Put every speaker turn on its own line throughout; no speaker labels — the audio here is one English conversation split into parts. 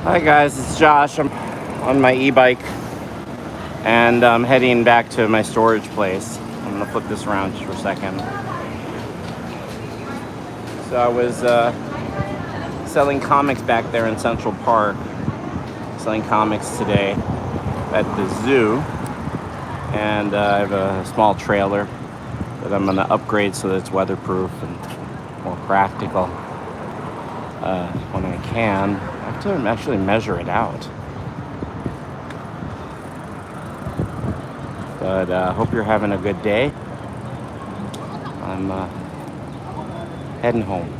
Hi guys, it's Josh. I'm on my e-bike and I'm heading back to my storage place. I'm gonna flip this around just for a second. So I was selling comics back there in Central Park, selling comics today at the zoo, and I have a small trailer that I'm gonna upgrade so that it's weatherproof and more practical when I can. I have to actually measure it out. But hope you're having a good day. I'm heading home.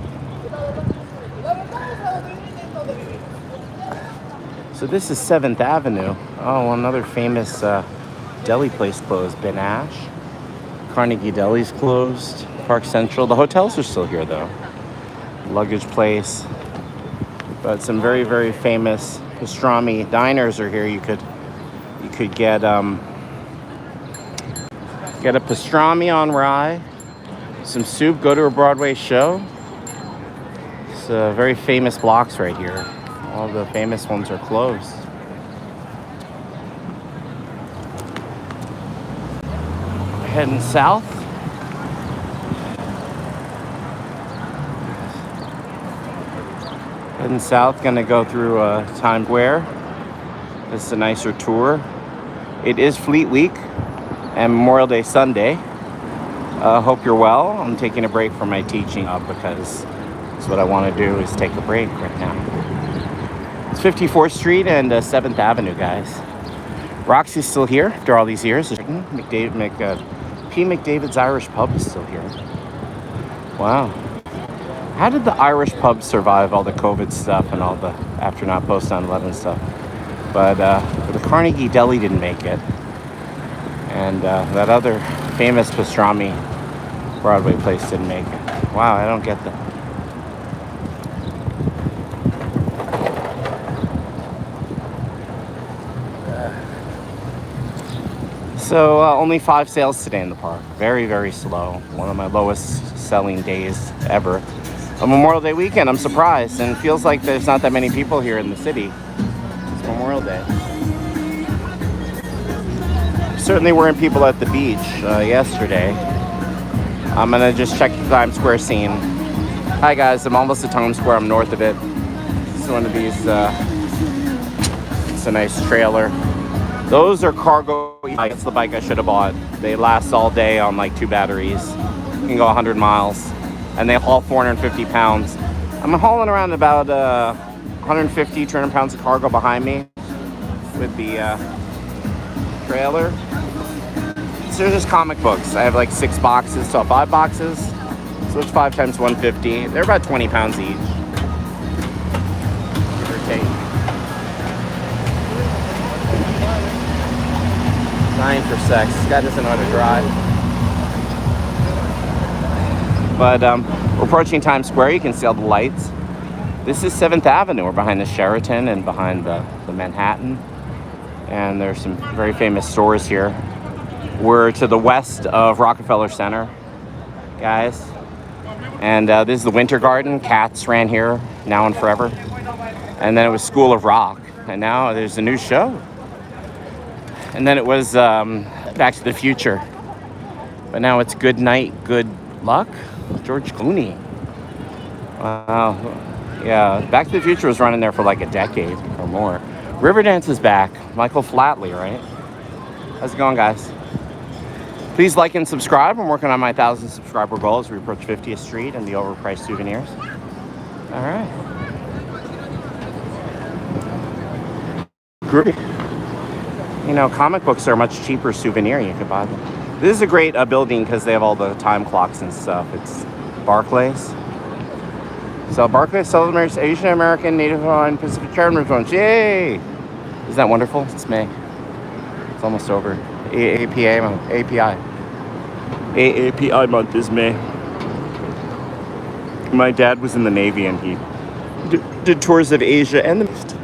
So this is 7th Avenue. Oh, another famous deli place closed. Ben Ash. Carnegie Deli's closed. Park Central. The hotels are still here though. Luggage place. But some very, very famous pastrami diners are here. You could get a pastrami on rye, some soup, go to a Broadway show. It's very famous blocks right here. All the famous ones are closed. Heading south. Heading south, gonna go through Times Square. This is a nicer tour. It is Fleet Week and Memorial Day Sunday. Hope you're well. I'm taking a break from my teaching because that's what I want to do, is take a break right now. It's 54th Street and 7th Avenue, guys. Roxy's still here after all these years. P. McDavid's Irish Pub is still here. Wow. How did the Irish pub survive all the COVID stuff and all the after not post 9/11 stuff? But the Carnegie Deli didn't make it. And that other famous pastrami Broadway place didn't make it. Wow, I don't get that. So only 5 sales today in the park. Very, very slow. One of my lowest selling days ever. A Memorial Day weekend, I'm surprised. And it feels like there's not that many people here in the city. It's Memorial Day. Certainly weren't people at the beach yesterday. I'm gonna just check the Times Square scene. Hi guys, I'm almost at Times Square. I'm north of it. It's one of these, it's a nice trailer. Those are cargo bikes. That's the bike I should have bought. They last all day on like 2 batteries. You can go 100 miles. And they haul 450 pounds. I'm hauling around about 150, 200 pounds of cargo behind me with the trailer. So there's just comic books. I have like 6 boxes, so 5 boxes. So it's 5 times 150. They're about 20 pounds each. Give or take. 9 for sex. This guy doesn't know how to drive. But we're approaching Times Square. You can see all the lights. This is 7th Avenue. We're behind the Sheraton and behind the Manhattan. And there's some very famous stores here. We're to the west of Rockefeller Center, guys. And this is the Winter Garden. Cats ran here, now and forever. And then it was School of Rock. And now there's a new show. And then it was Back to the Future. But now it's Good Night, Good Luck. George Clooney. Wow. Yeah, Back to the Future was running there for like a decade or more. Riverdance is back. Michael Flatley, right? How's it going, guys? Please like and subscribe. I'm working on my 1,000 subscriber goal as we approach 50th Street and the overpriced souvenirs. All right. Groovy. You know, comic books are a much cheaper souvenir. You could buy them. This is a great building because they have all the time clocks and stuff. It's Barclays. So Barclays celebrates Asian American, Native Hawaiian, Pacific Islander phones. Yay! Isn't that wonderful? It's May. It's almost over. API month is May. My dad was in the Navy and he did tours of Asia and the East.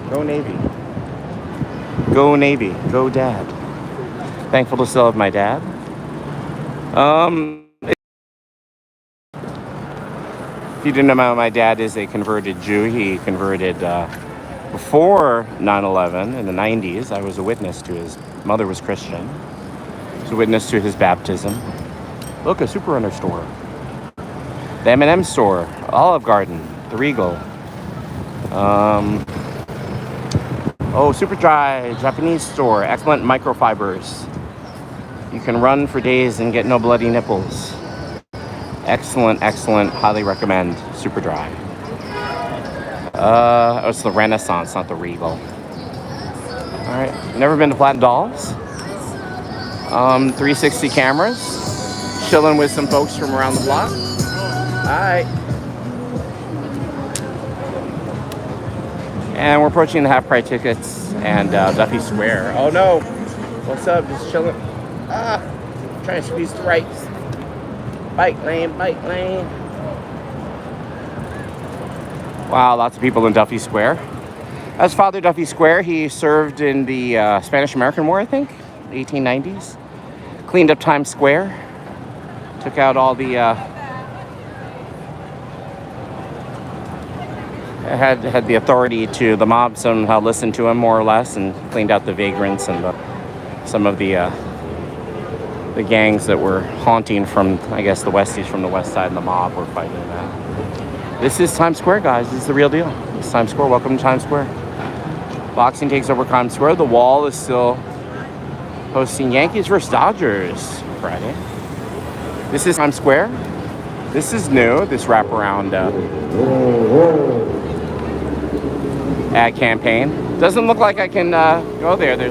Go Navy. Go Navy. Go Dad. Thankful to still have my dad. If you didn't know, my dad is a converted Jew. He converted before 9/11 in the 90s. I was a witness to his mother was Christian. I was a witness to his baptism. Look, a Super Runner store. The M&M store, Olive Garden, the Regal. Superdry, Japanese store, excellent microfibers. You can run for days and get no bloody nipples. Excellent, excellent, highly recommend Superdry. It's the Renaissance, not the Regal. All right, never been to Platinum Dolls. 360 cameras, chilling with some folks from around the block. Hi. And we're approaching the half price tickets and Duffy Square. Oh no, what's up? Just chilling. Trying to squeeze the right. Bike lane, bike lane. Wow, lots of people in Duffy Square. That's Father Duffy Square. He served in the Spanish-American War, I think, 1890s. Cleaned up Times Square. Took out all the... had the authority to the mob somehow listened to him more or less and cleaned out the vagrants and some of the gangs that were haunting from, I guess, the Westies from the west side and the mob were fighting that. This is Times Square, guys. This is the real deal. This is Times Square. Welcome to Times Square. Boxing takes over Times Square. The Wall is still hosting Yankees versus Dodgers Friday. This is Times Square. This is new, this wraparound ad campaign. Doesn't look like I can go there. I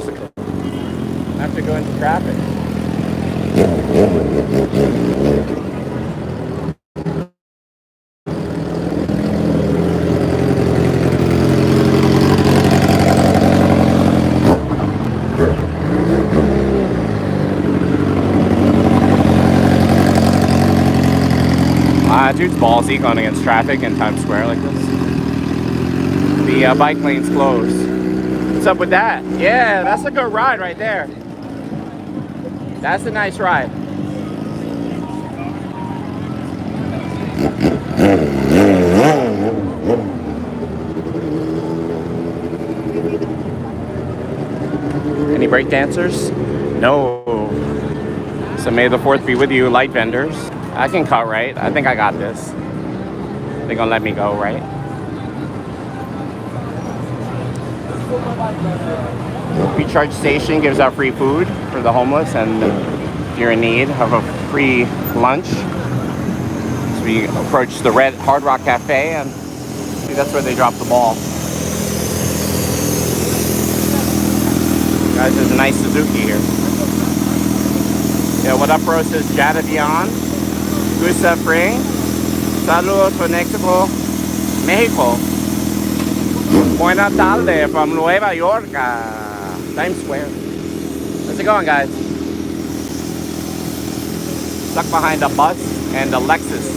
have to go into traffic. Dude's ballsy going against traffic in Times Square like this. The bike lane's closed. What's up with that? Yeah, that's a good ride right there. That's a nice ride. Any break dancers? No. So may the 4th be with you, light vendors. I can cut right. I think I got this. They're gonna let me go, right? Recharge station gives out free food for the homeless, and if you're in need, have a free lunch. So we approach the Red Hard Rock Cafe, and see, that's where they drop the ball. Guys, there's a nice Suzuki here. Yeah, what up, bro? Says Jada Dion. Good suffering. Saludos from Mexico, Mexico. Buenas tardes from Nueva York, Times Square. How's it going, guys? Stuck behind a bus and a Lexus.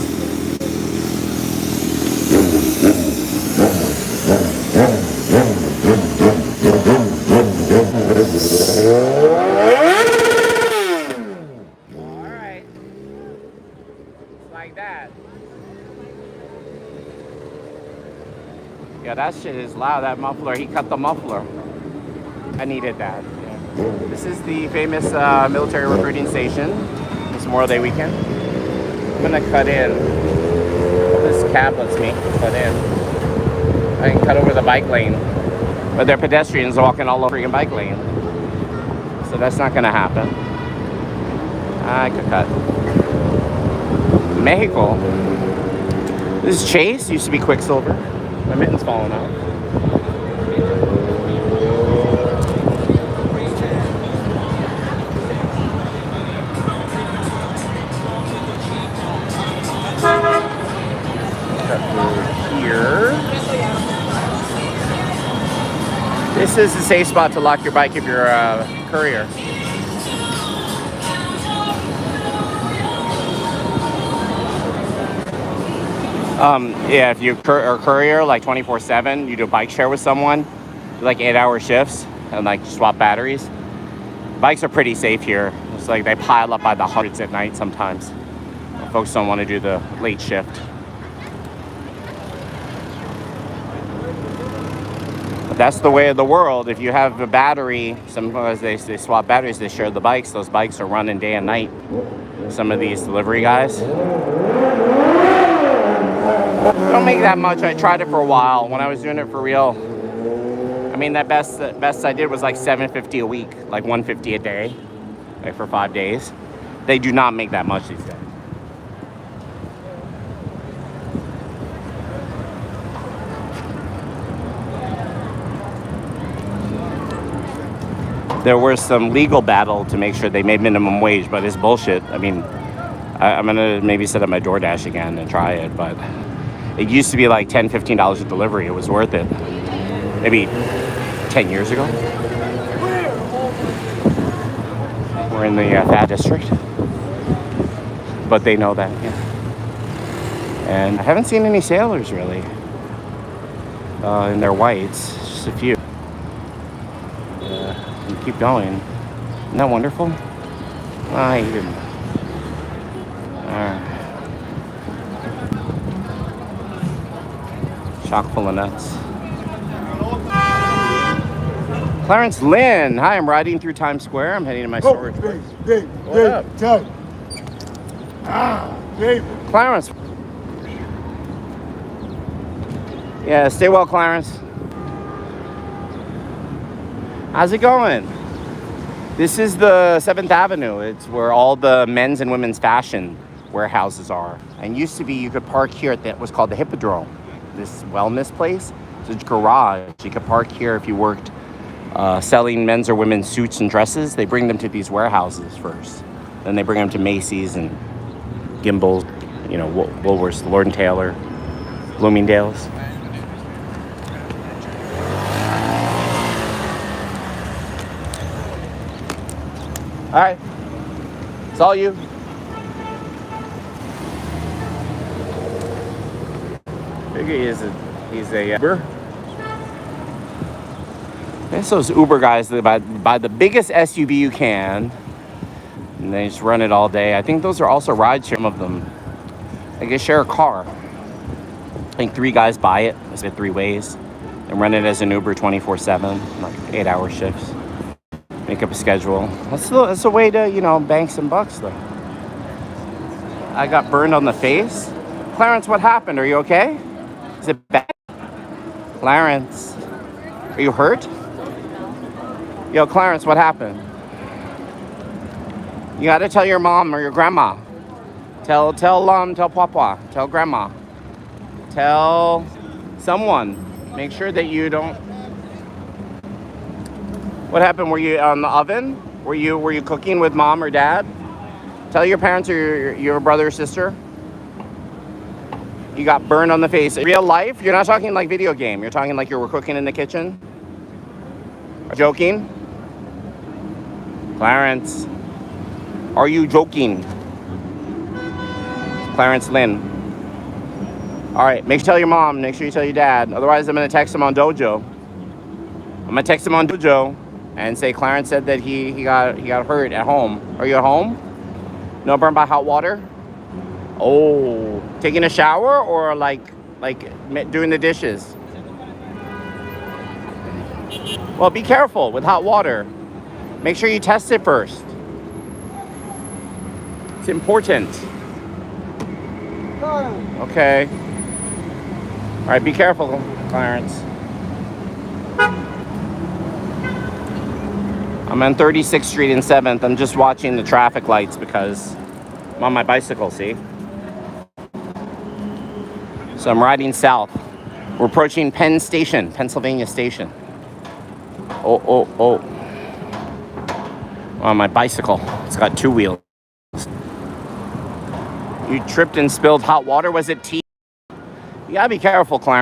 Alright. Like that. Yeah, that shit is loud, that muffler. He cut the muffler. I needed that. Yeah. This is the famous military recruiting station. It's Memorial Day weekend. I'm gonna cut in. This cab lets me cut in. I can cut over the bike lane. But there are pedestrians walking all over the bike lane. So that's not gonna happen. I could cut. Mexico. This is Chase. Used to be Quicksilver. My mitten's falling out. Here. This is the safe spot to lock your bike if you're a courier. Yeah, if you are a courier, like 24/7, you do a bike share with someone, like 8-hour shifts, and like swap batteries. Bikes are pretty safe here. It's like they pile up by the hundreds at night sometimes. Folks don't want to do the late shift. that's the way of the world. If you have a battery, sometimes they swap batteries, they share the bikes. Those bikes are running day and night. Some of these delivery guys don't make that much. I tried it for a while when I was doing it for real. I mean, the best I did was like $7.50 a week, like $150 a day, like for 5 days. They do not make that much these days. There was some legal battle to make sure they made minimum wage, but it's bullshit. I mean, I'm gonna maybe set up my DoorDash again and try it, but it used to be like $10, $15 a delivery. It was worth it. Maybe 10 years ago. We're in the Fat District, but they know that, yeah. And I haven't seen any sailors really in their whites, just a few. And keep going. Isn't that wonderful? Ah, he didn't. Alright. Chock full of nuts. Clarence Lynn. Hi, I'm riding through Times Square. I'm heading to my storage.
Dave,
Clarence. Yeah, stay well, Clarence. How's it going? This is the 7th Avenue. It's where all the men's and women's fashion warehouses are. And used to be you could park here at what was called the Hippodrome, this wellness place. It's a garage. You could park here if you worked selling men's or women's suits and dresses. They bring them to these warehouses first. Then they bring them to Macy's and Gimbel's, you know, Woolworths, Lord & Taylor, Bloomingdale's. All right, it's all you. Figure he's a Uber. It's those Uber guys that buy the biggest SUV you can, and they just run it all day. I think those are also rideshare. Some of them, they share a car. I think 3 guys buy it. It's 3 ways, and run it as an Uber 24/7, like 8-hour shifts. Make up a schedule. That's a way to, you know, bank some bucks though. I got burned on the face. Clarence, what happened? Are you okay? Is it bad? Clarence, are you hurt? Yo, Clarence, what happened? You gotta tell your mom or your grandma. Tell Papa. Tell grandma. Tell someone. Make sure that you don't. What happened? Were you on the oven? Were you cooking with mom or dad? Tell your parents or your brother or sister. You got burned on the face. In real life, you're not talking like video game. You're talking like you were cooking in the kitchen. Joking? Clarence, are you joking? Clarence Lynn. All right, make sure you tell your mom. Make sure you tell your dad. Otherwise, I'm gonna text him on Dojo. And say Clarence said that he got hurt at home. Are you at home? No burned by hot water? Oh, taking a shower or like doing the dishes? Well, be careful with hot water. Make sure you test it first. It's important. Okay. All right, be careful, Clarence. I'm on 36th Street and 7th. I'm just watching the traffic lights because I'm on my bicycle, see? So I'm riding south. We're approaching Penn Station, Pennsylvania Station. Oh. On my bicycle. It's got 2 wheels. You tripped and spilled hot water. Was it tea? You gotta be careful, Clarence.